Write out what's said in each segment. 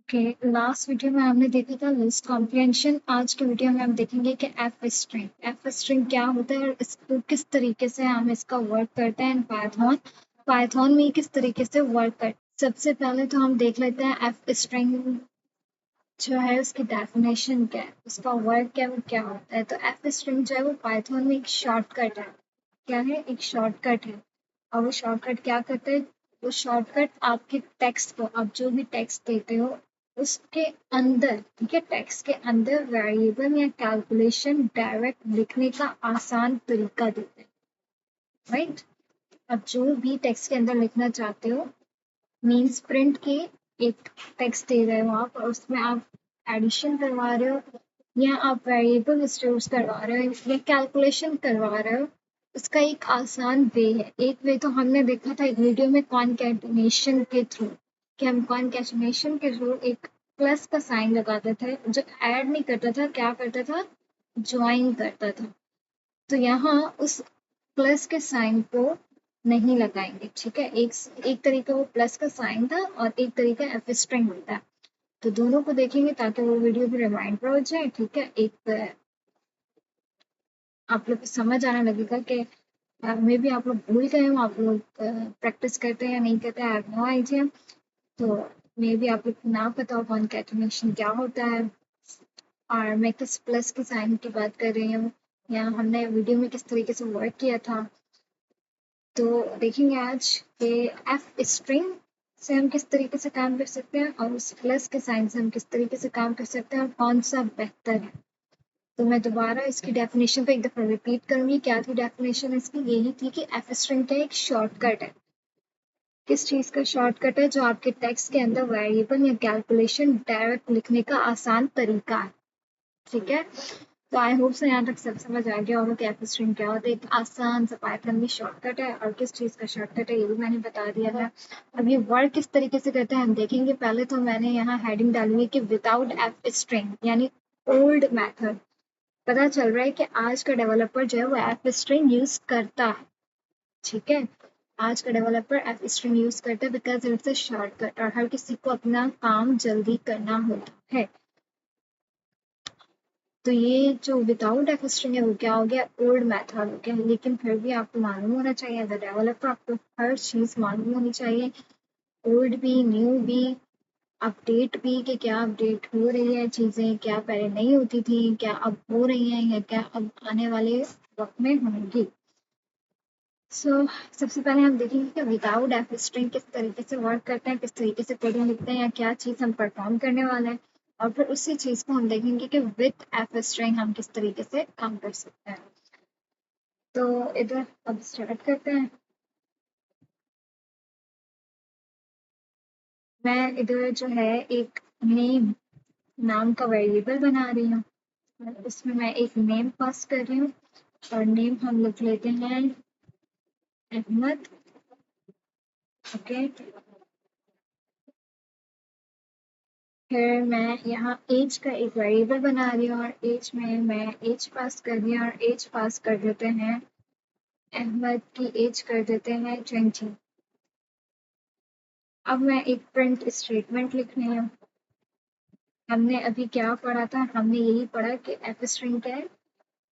Okay, last video में हमने देखा था लिस्ट कॉम्प्रिहेंशन। आज के वीडियो में हम देखेंगे कि एफ स्ट्रिंग क्या होता है और इसको किस तरीके से हम इसका वर्क करते हैं पाइथन पाइथन में किस तरीके से वर्क करते हैं। सबसे पहले तो हम देख लेते हैं एफ स्ट्रिंग जो है उसकी डेफिनेशन क्या है, उसका वर्क क्या है, वो क्या होता है। तो एफ स्ट्रिंग जो है वो पाइथन में एक शॉर्टकट है। क्या है? एक शॉर्टकट है। और वो शॉर्टकट क्या करता है? वो शॉर्टकट आपके टेक्स्ट को, आप जो भी टेक्स्ट देते हो उसके अंदर, ठीक है, टेक्स्ट के अंदर वेरिएबल या कैलकुलेशन डायरेक्ट लिखने का आसान तरीका देते हैं। राइट? अब जो भी टेक्स्ट के अंदर लिखना चाहते हो, मीन्स प्रिंट के एक टेक्स्ट दे रहे हो आप और उसमें आप एडिशन करवा रहे हो या आप वेरिएबल स्टोर्स करवा रहे हो या कैलकुलेशन करवा रहे हो। उसका एक आसान वे है। एक वे तो हमने देखा था एक वीडियो में कॉनकैटिनेशन के थ्रू, कि हम कॉनकैटिनेशन के थ्रू एक प्लस का साइन लगाते थे जो ऐड नहीं करता था, क्या करता था, ज्वाइन करता था। तो यहाँ उस प्लस के साइन को नहीं लगाएंगे, ठीक है। एक एक तरीका वो प्लस का साइन था और एक तरीका एफ स्ट्रिंग होता है। तो दोनों को देखेंगे ताकि वो वीडियो भी रिमाइंडर हो जाए, ठीक है। एक आप लोग को समझ आने लगेगा कि मे बी आप लोग भूल गए हो, आप लोग प्रैक्टिस करते हैं या नहीं करते हैं, आई हैव नो आइडिया। तो मे बी आप लोग को ना पता हो कॉनकैटिनेशन क्या होता है और मैं किस प्लस के साइन की बात कर रही हूँ या हमने वीडियो में किस तरीके से वर्क किया था। तो देखेंगे आज कि एफ स्ट्रिंग से हम किस तरीके से काम कर सकते हैं और उस प्लस के साइन से हम किस तरीके से काम कर सकते हैं और कौन सा बेहतर है। तो मैं दोबारा इसकी डेफिनेशन को एक दफ़ा रिपीट करूंगी। क्या थी डेफिनेशन इसकी? यही थी कि एफ स्ट्रिंग का एक शॉर्टकट है। किस चीज़ का शॉर्टकट है? जो आपके टेक्स्ट के अंदर वेरिएबल या कैलकुलेशन डायरेक्ट लिखने का आसान तरीका है, ठीक है। तो आई होप से यहाँ तक सब समझ आ गया होगा कि एफ स्ट्रिंग क्या होता है। एक आसान सा पाइथन में शॉर्टकट है और किस चीज़ का शॉर्टकट है ये भी मैंने बता दिया था। अब ये वर्क किस तरीके से करते हैं हम देखेंगे। पहले तो मैंने यहाँ हेडिंग डाली है कि विदाउट एफ स्ट्रिंग यानी ओल्ड मैथड। पता चल रहा है कि आज का डेवलपर जो है वो एफ स्ट्रिंग यूज करता है, ठीक है। आज का डेवलपर एफ स्ट्रिंग यूज करता है बिकॉज इट्स अ शॉर्टकट और हर किसी को अपना काम जल्दी करना होता है। तो ये जो विदाउट एफ स्ट्रिंग है वो क्या हो गया? ओल्ड मेथड हो गया। लेकिन फिर भी आपको मालूम होना चाहिए, एज अ डेवलपर आपको हर चीज मालूम होनी चाहिए, ओल्ड भी न्यू भी अपडेट भी, कि क्या अपडेट हो रही है चीजें, क्या पहले नहीं होती थी, क्या अब हो रही हैं या क्या अब आने वाले वक्त में होंगी। सो सबसे पहले हम देखेंगे कि विदाउट एफ स्ट्रिंग किस तरीके से वर्क करते हैं, किस तरीके से कोडिंग लिखते हैं या क्या चीज़ हम परफॉर्म करने वाले हैं। और फिर उसी चीज़ को हम देखेंगे कि विद एफ स्ट्रिंग हम किस तरीके से काम कर सकते हैं। तो इधर अब स्टार्ट करते हैं। मैं इधर जो है एक नेम नाम का वेरिएबल बना रही हूँ। उसमें मैं एक नेम पास कर रही हूँ और नेम हम लिख लेते हैं अहमद। ओके, फिर मैं यहाँ एज का एक वेरिएबल बना रही हूँ और एज में मैं एज पास कर रही हूँ और एज पास कर देते हैं, अहमद की एज कर देते हैं 20। अब मैं एक प्रिंट स्टेटमेंट लिख रही हूँ। हमने अभी क्या पढ़ा था? हमने यही पढ़ा कि एफ स्ट्रिंग क्या है।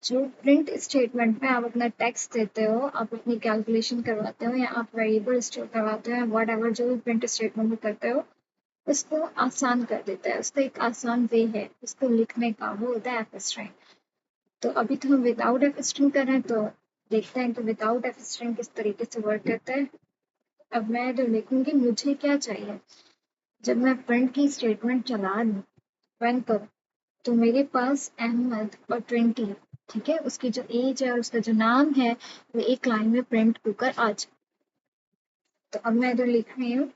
जो प्रिंट स्टेटमेंट में आप अपना टेक्स्ट देते हो, आप अपनी कैलकुलेशन करवाते हो या आप वेरिएबल स्टोर करवाते हो, वट एवर जो भी प्रिंट स्टेटमेंट में करते हो, उसको आसान कर देता है। उसका एक आसान वे है उसको लिखने का, वो होता है एफ स्ट्रिंग। तो अभी तो हम विदाउट एफ स्ट्रिंग कर रहे हैं, तो देखते हैं कि विदाउट एफ स्ट्रिंग किस तरीके से वर्क करता है। अब मैं जो लिखूंगी मुझे क्या चाहिए, जब मैं प्रिंट की स्टेटमेंट चला रही रन करूँ तो मेरे पास अहमद और 20, ठीक है, उसकी जो एज है और उसका जो नाम है वो एक लाइन में प्रिंट होकर आ जाए। तो अब मैं इधर लिख रही हूँ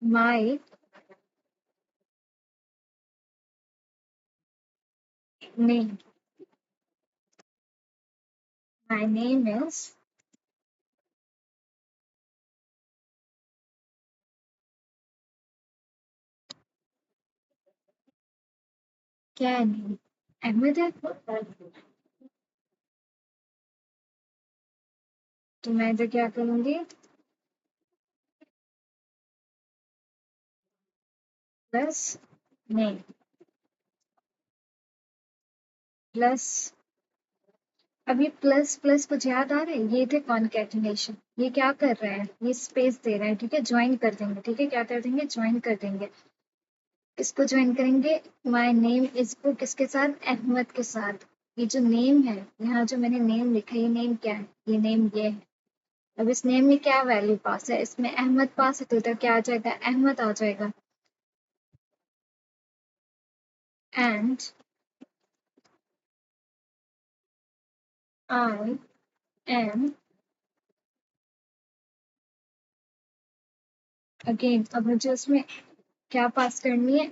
my name, my name is, क्या है नेम, अहमद है। तो मैं इधर क्या करूंगी, प्लस नेम प्लस, अब ये प्लस प्लस कुछ याद आ रहा है, ये थे कॉन्केटिनेशन। ये क्या कर रहे हैं, ये स्पेस दे रहे हैं, ठीक है, ज्वाइन कर देंगे, ठीक है, क्या कर देंगे, ज्वाइन कर देंगे। किसको ज्वाइन करेंगे, माय नेम इज को किसके साथ, अहमद के साथ। ये जो नेम है, यहाँ जो मैंने नेम लिखा है, ये नेम क्या है, ये नेम ये है। अब इस नेम में क्या वैल्यू पास है, इसमें अहमद पास है, तो इधर क्या आ जाएगा, अहमद आ जाएगा। एंड आई एम, अगेन अब मुझे उसमें क्या पास करनी है,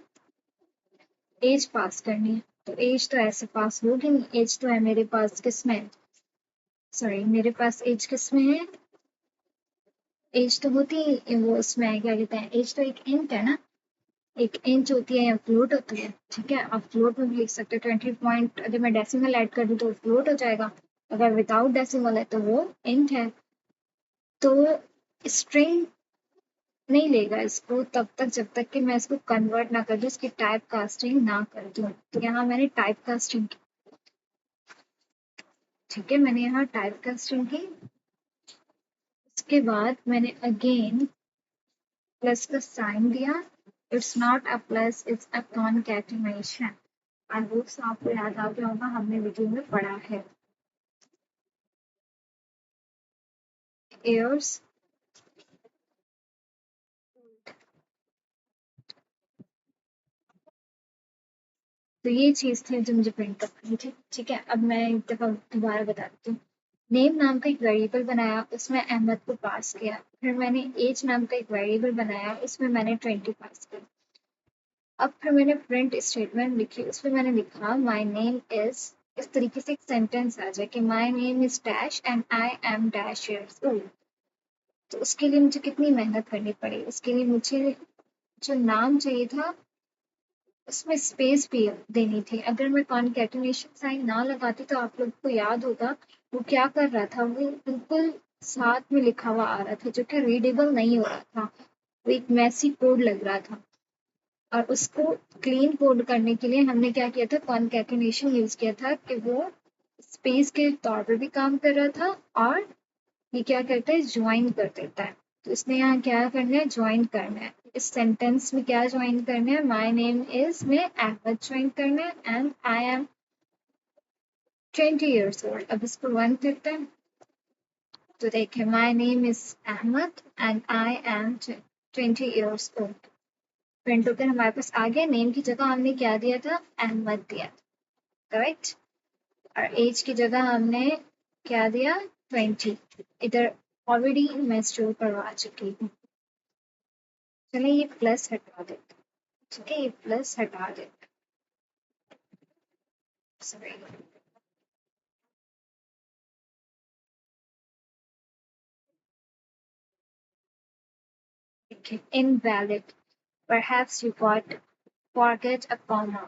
एज पास करनी है। तो एज तो ऐसे पास होगी नहीं, एज तो है मेरे पास किसमें, सॉरी मेरे पास एज किसमें है, एज तो होती है वो उसमें क्या कहते हैं, एज तो एक इंट है ना, एक इंच होती है या फ्लोट होती है, ठीक है, आप फ्लोट में भी लिख सकते हो। 20 पॉइंट अगर मैं डेसिमल ऐड कर दूँ तो फ्लोट हो जाएगा, अगर विदाउट डेसिमल है तो वो इंट है। तो स्ट्रिंग नहीं लेगा इसको तब तक जब तक कि मैं इसको कन्वर्ट ना कर दूँ, इसकी टाइप कास्टिंग ना कर दूँ। तो यहाँ मैंने टाइप कास्टिंग की, ठीक है, मैंने यहाँ टाइप कास्टिंग की। उसके बाद मैंने अगेन प्लस का साइन दिया। It's not a plus, it's a concatenation. I hope आपको याद आ गया होगा, हमने वीडियो में पढ़ा है। एयर्स, तो ये चीज थी जो मुझे प्रिंट करनी थी, ठीक है। अब मैं एक दफा दोबारा बता देती हूँ। नेम नाम का एक वेरिएबल बनाया, उसमें अहमद को पास किया। फिर मैंने एज नाम का एक वेरिएबल बनाया, उसमें मैंने 20 पास किया। अब फिर मैंने प्रिंट स्टेटमेंट लिखी, उसमें मैंने लिखा माय नेम इज, इस तरीके से एक सेंटेंस आ जाए कि my name is dash and I am dash years old. तो उसके लिए मुझे कितनी मेहनत करनी पड़ी, उसके लिए मुझे जो नाम चाहिए था उसमें स्पेस भी देनी थी। अगर मैं कॉन्कैटिनेशन साइन ना लगाती तो आप लोग को याद होगा वो क्या कर रहा था, वो बिल्कुल साथ में लिखा हुआ आ रहा था जो कि रीडेबल नहीं हो रहा था, वो एक मैसी कोड लग रहा था। और उसको क्लीन कोड करने के लिए हमने क्या किया था, कॉन्कैटिनेशन यूज किया था कि वो स्पेस के तौर पर भी काम कर रहा था, और ये क्या करता है, ज्वाइन कर देता है। तो इसने यहाँ क्या करना है, ज्वाइन करना है। इस सेंटेंस में क्या ज्वाइन करना है, माय नेम इज में अहमद ज्वाइन करना है and I am 20 years old. अब इसको वन करते हैं तो देखिए my name is Ahmad and I am 20 years old. Print होकर हमारे पास आ गया। नेम की जगह हमने क्या दिया था, अहमद दिया, करेक्ट। और एज की जगह हमने क्या दिया, 20। इधर ऑलरेडी मैं स्टोर करवा चुकी हूँ। चलिए ये प्लस हटा देते, ठीक है, ये प्लस हटा देते, sorry. Okay, invalid, perhaps you got forget a comma,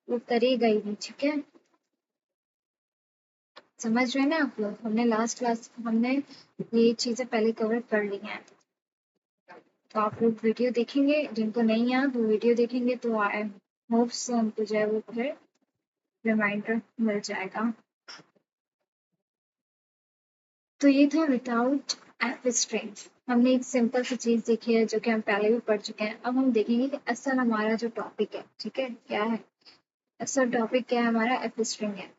वो करेगा ही नहीं, ठीक है। समझ रहे हैं ना आप लोग, हमने लास्ट क्लास हमने ये चीजें पहले कवर कर ली हैं। तो आप लोग वीडियो देखेंगे, जिनको नहीं याद वो वीडियो देखेंगे तो आई होप सो हमको जो है वो फिर रिमाइंडर मिल जाएगा। तो ये था विदाउट एफ स्ट्रिंग। हमने एक सिंपल सी चीज देखी है जो कि हम पहले भी पढ़ चुके हैं। अब हम देखेंगे कि असल हमारा जो टॉपिक है, ठीक है, क्या है असल टॉपिक, क्या है हमारा, एफ स्ट्रिंग है।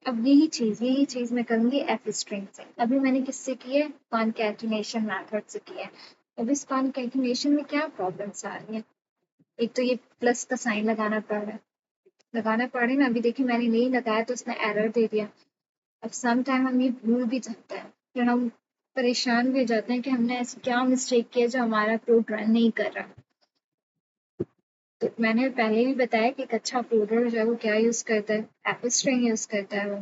अब यही चीज मैं करूंगी एफ स्ट्रिंग से। अभी मैंने किससे की है, कॉन्कैटिनेशन मेथड से की है। अब इस कॉन्कैटिनेशन में क्या प्रॉब्लम्स आ रही है, एक तो ये प्लस का साइन लगाना पड़ रहा है ना। अभी देखिए मैंने नहीं लगाया तो उसने एरर दे दिया। अब सम टाइम हम ये भूल भी जाते हैं, फिर हम परेशान भी हो जाते हैं कि हमने ऐसे क्या मिस्टेक किया जो हमारा कोड रन नहीं कर रहा। तो मैंने पहले भी बताया कि एक अच्छा कोडर जो है वो क्या यूज करता है, एफ स्ट्रिंग यूज करता है वो।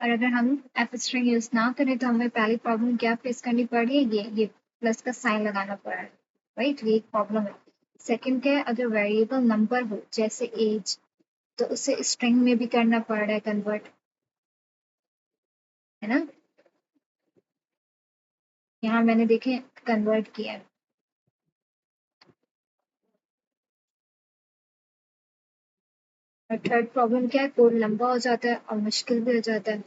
और अगर हम एफ स्ट्रिंग यूज ना करें तो हमें पहली प्रॉब्लम क्या फेस करनी पड़ रही है, ये प्लस का साइन लगाना पड़ रहा है, राइट, ये एक प्रॉब्लम है। सेकंड क्या है, अगर वेरिएबल नंबर हो जैसे एज, तो उसे स्ट्रिंग में भी करना पड़ रहा है कन्वर्ट, है ना। यहाँ मैंने देखे कन्वर्ट किया है। और थर्ड प्रॉब्लम क्या है, कोड लंबा हो जाता है और मुश्किल भी हो जाता है।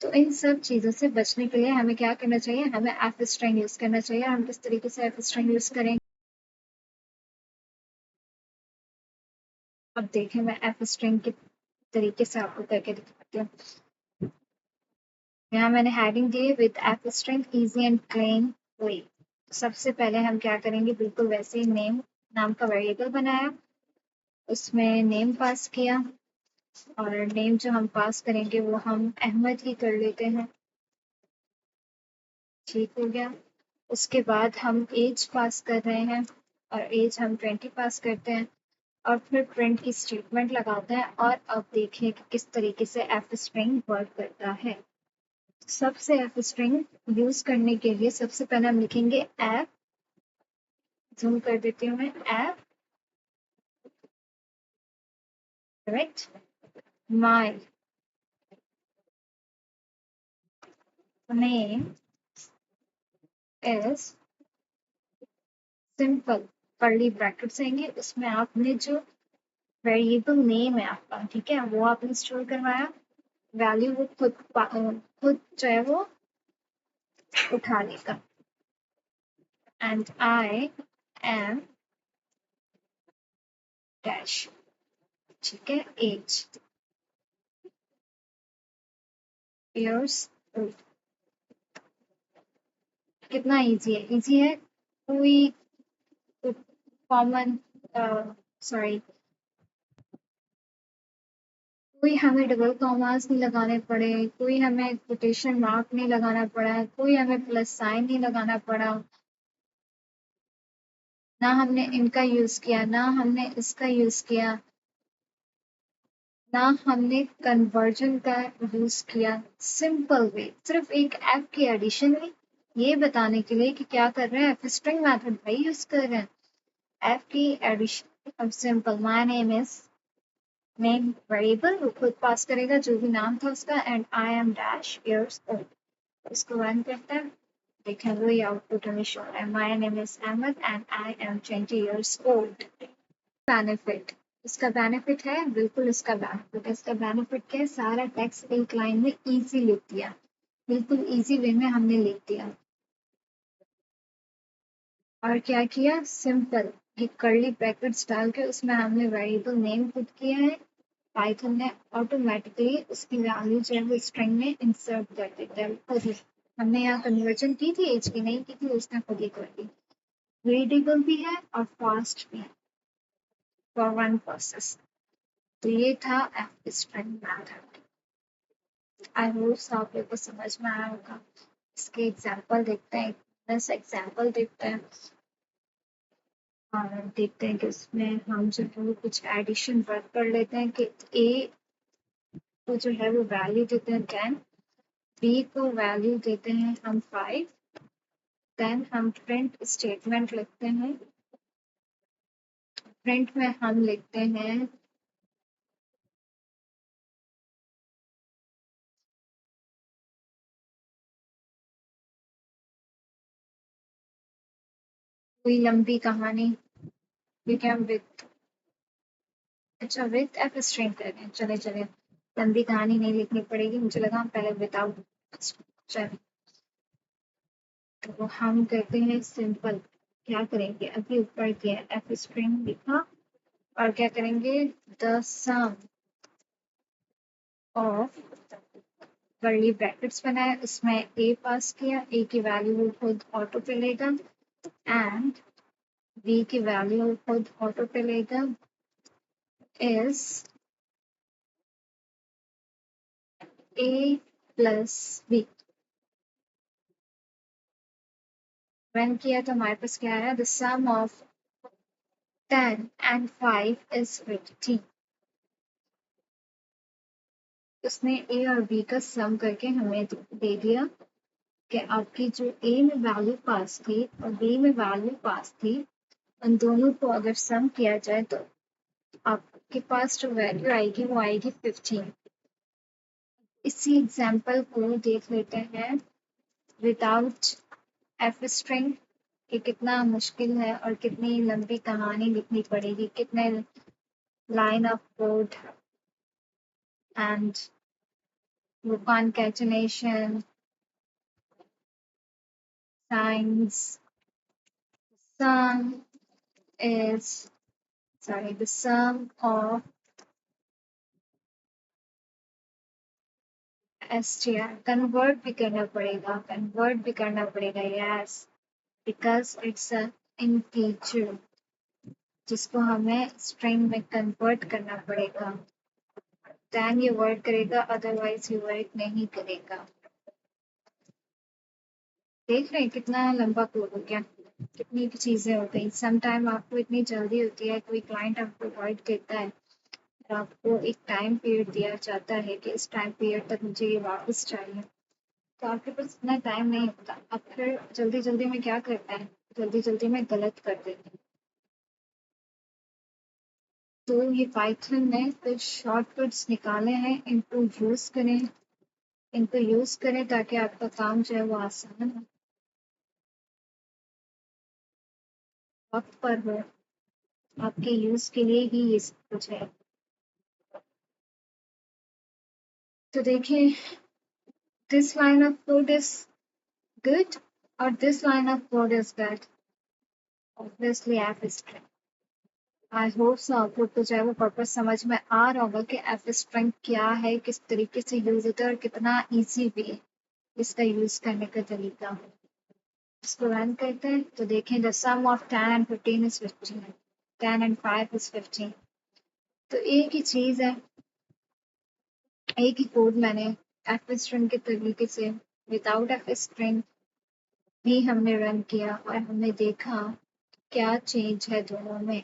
तो इन सब चीज़ों से बचने के लिए हमें क्या करना चाहिए, हमें एफ स्ट्रिंग यूज़ करना चाहिए। हम किस तरीके से एफ स्ट्रिंग यूज़ करेंगे, अब देखें मैं एफ स्ट्रिंग के तरीके से आपको करके दिखाती हूँ। यहाँ मैंने हेडिंग दी है with F string easy and plain way. सबसे पहले हम क्या करेंगे, बिल्कुल वैसे ही नेम नाम का वेरिएबल बनाया, उसमें नेम पास किया, और नेम जो हम पास करेंगे वो हम अहमद ही कर लेते हैं। ठीक हो गया। उसके बाद हम एज पास कर रहे हैं, और एज हम 20 पास करते हैं, और फिर प्रिंट की स्टेटमेंट लगाते हैं। और अब देखिए कि किस तरीके से एफ स्ट्रिंग वर्क करता है। सबसे एफ स्ट्रिंग यूज करने के लिए सबसे पहले हम लिखेंगे एफ, जूम कर देती हूँ मैं, F correct my name is simple, curly brackets आएंगे, उसमें आपने जो वेरिएबल नेम है आपका, ठीक है, वो आपने स्टोर करवाया, वैल्यू वो खुद जो है वो उठा लेगा। एंड आई एम डैश, ठीक है, एज इयर्स ओल्ड। कितना इजी है, इजी है। कोई कॉमन सॉरी कोई हमें डबल कॉमास नहीं लगाने पड़े, कोई हमें कोटेशन मार्क नहीं लगाना पड़ा, कोई हमें प्लस साइन नहीं लगाना पड़ा, ना हमने इनका यूज किया, ना हमने इसका यूज किया, ना हमने कन्वर्जन का यूज किया। सिंपल वे, सिर्फ एक एफ की एडिशन में ये बताने के लिए कि क्या कर रहे हैं, एफ स्ट्रिंग मेथड भाई यूज कर रहे हैं। एफ की एडिशन, अब simple, my name is, name variable वो खुद पास करेगा जो भी नाम था उसका, and I am dash years old. उसको रन करता है, देखें वही आउटपुट हमें शो है, my name is Ahmad and I am 20 years old. Benefit, इसका बेनिफिट है, बिल्कुल इसका बेनिफिट है। इसका बेनिफिट क्या है, सारा टेक्स्ट एक लाइन में इजी लिख दिया, बिल्कुल इजी वे में हमने लिख दिया। और क्या किया, सिंपल, ये कर्ली ब्रैकेट्स डाल के उसमें हमने वेरिएबल नेम पुट किया है, पाइथन ने ऑटोमेटिकली उसकी वैल्यू जो है वो स्ट्रिंग में इंसर्ट कर देता है खुद ही। हमने यहाँ कन्वर्जन की थी, एज की नहीं की थी, उसने खुद ही कर दी। रीडेबल भी है और फास्ट भी है फॉर वन प्रोसेस। तो ये था F string method. I hope आप लोग को समझ में आया होगा। इसके एग्जाम्पल देखते हैं, 10 एग्जाम्पल देखते हैं, और देखते हैं कि उसमें हम जो है वो कुछ एडिशन वर्क कर लेते हैं कि ए को जो है वो वैल्यू देते हैं 10, बी को वैल्यू देते हैं हम 5, देन हम प्रिंट स्टेटमेंट लिखते हैं। प्रिंट में हम लिखते हैं कोई लंबी कहानी, ठीक है, विद, अच्छा विद एफ स्ट्रिंग कर रहे हैं, चले चले, लंबी कहानी नहीं लिखनी पड़ेगी, मुझे लगा हम पहले विदाउट। चलो, तो हम करते हैं सिंपल, क्या करेंगे, अभी ऊपर किया एफ स्ट्रिंग लिखा, और क्या करेंगे, the sum of, curly brackets बनाए, उसमें ए पास किया, ए की वैल्यू वो खुद ऑटो पे लेगा, एंड बी की वैल्यू वो खुद ऑटो पे लेगा, is A plus B. Run किया तो हमारे पास क्या आया, the sum of 10 and 5 is 50। उसने ए और बी का सम करके हमें दे दिया कि आपकी जो ए में वैल्यू पास थी और बी में वैल्यू पास थी, उन दोनों को अगर सम किया जाए तो आपके पास जो वैल्यू आएगी वो आएगी 15। इसी एग्जाम्पल को देख लेते हैं विदाउट एफ स्ट्रिंग कि कितना मुश्किल है और कितनी लंबी कहानी लिखनी पड़ेगी, कितने लाइन ऑफ कोड एंड वो concatenation, signs. Sum is, sorry, the sum of str. Convert भी करना पड़ेगा, convert भी करना पड़ेगा, yes, because it's a integer जिसको हमें string में convert करना पड़ेगा। then ये work करेगा, otherwise ये work नहीं करेगा। देख रहे हैं कितना लंबा कोड हो गया, कितनी चीजें हो गई। सम टाइम आपको इतनी जल्दी होती है, कोई क्लाइंट आपको वर्ड देता है और आपको एक टाइम पीरियड दिया जाता है कि इस टाइम पीरियड तक मुझे ये वापस चाहिए, तो आपके पास इतना टाइम नहीं होता। अब फिर जल्दी जल्दी में क्या करता है, जल्दी जल्दी में गलत कर देते हैं। तो ये पाइथन ने कुछ शॉर्टकट्स निकाले हैं, इनको यूज करें, इनको यूज करें ताकि आपका काम जो है वो आसान हो, वक्त पर हो, आपके यूज के लिए ही ये सब कुछ है। तो देखिए, this line of code is good और this line of code is bad. Obviously F string, I hope so आपको तो जो है वो पर्पज समझ में आ रहा होगा कि एफ स्ट्रिंग क्या है, किस तरीके से यूज होता है और कितना इजी भी है इसका यूज करने का तरीका। इसको रन करते हैं तो देखें, the sum of 10 and 15 is 15, 10 and 5 is 15। तो एक ही चीज है, एक ही कोड मैंने एफ स्ट्रिंग के तरीके से विदाउट एफ स्ट्रिंग भी हमने रन किया और हमने देखा क्या चेंज है दोनों में,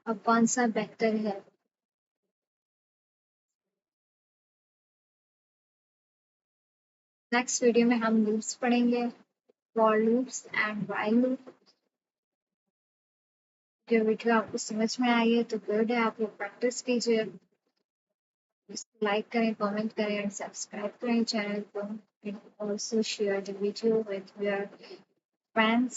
अब कौन सा बेहतर है। नेक्स्ट वीडियो में हम लूप्स पढ़ेंगे, for loops and while loop. जो वीडियो आपको समझ में आई है तो गुड है, आप लोग प्रैक्टिस कीजिए, लाइक करें, कमेंट करें और सब्सक्राइब करें चैनल को। Also share the video with your friends